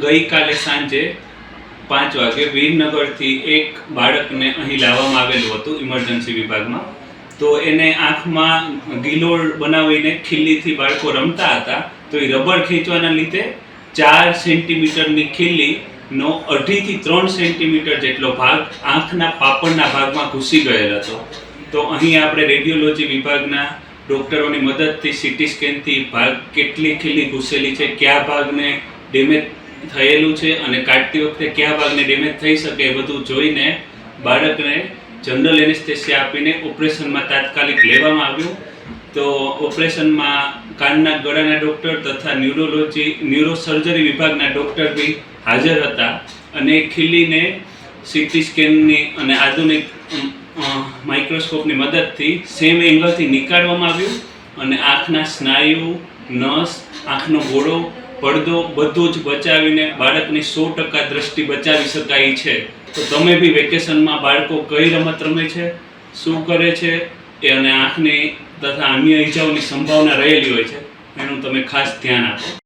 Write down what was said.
ગઈકાલે સાંજે 5 વાગે વીરનગરથી એક બાળકને અહીં લાવવામાં આવેલું હતું ઇમરજન્સી વિભાગમાં. તો એને આંખમાં ગિલોળ બનાવીને ખીલ્લીથી બાળકો રમતા હતા. તો એ રબર ખેંચવાના લીધે 4 સેન્ટીમીટરની ખીલ્લીનો 2.5 થી 3 સેન્ટીમીટર જેટલો ભાગ આંખના પાપણના ભાગમાં ઘૂસી ગયેલ હતો. તો અહીં આપણે રેડિયોલોજી વિભાગના ડૉક્ટરોની મદદથી સીટી સ્કેનથી ભાગ કેટલી ખીલ્લી ઘૂસેલી છે, કયા ભાગને ડેમેજ થયેલું છે અને કાઢતી વખતે કયા ભાગને ડેમેજ થઈ શકે એ બધું જોઈને બાળકને જનરલ એનેસ્થેસિયા આપીને ઓપરેશનમાં તાત્કાલિક લેવામાં આવ્યું. તો ઓપરેશનમાં કાનના ગળાના ડૉક્ટર તથા ન્યુરોસર્જરી વિભાગના ડૉક્ટર બી હાજર હતા અને ખીલ્લીને સીટી સ્કેનની અને આધુનિક માઇક્રોસ્કોપની મદદથી સેમ એંગલથી નીકાળવામાં આવ્યું અને આંખના સ્નાયુ, નસ, આંખનો ગોળો, પડદો બધું જ બચાવીને બાળકની 100% દ્રષ્ટિ બચાવી શકાય છે. તો તમે બી વેકેશનમાં બાળકો કઈ રમત રમે છે, શું કરે છે એ અને આંખની તથા અન્ય ઈજાઓની સંભાવના રહેલી હોય છે એનું તમે ખાસ ધ્યાન આપો.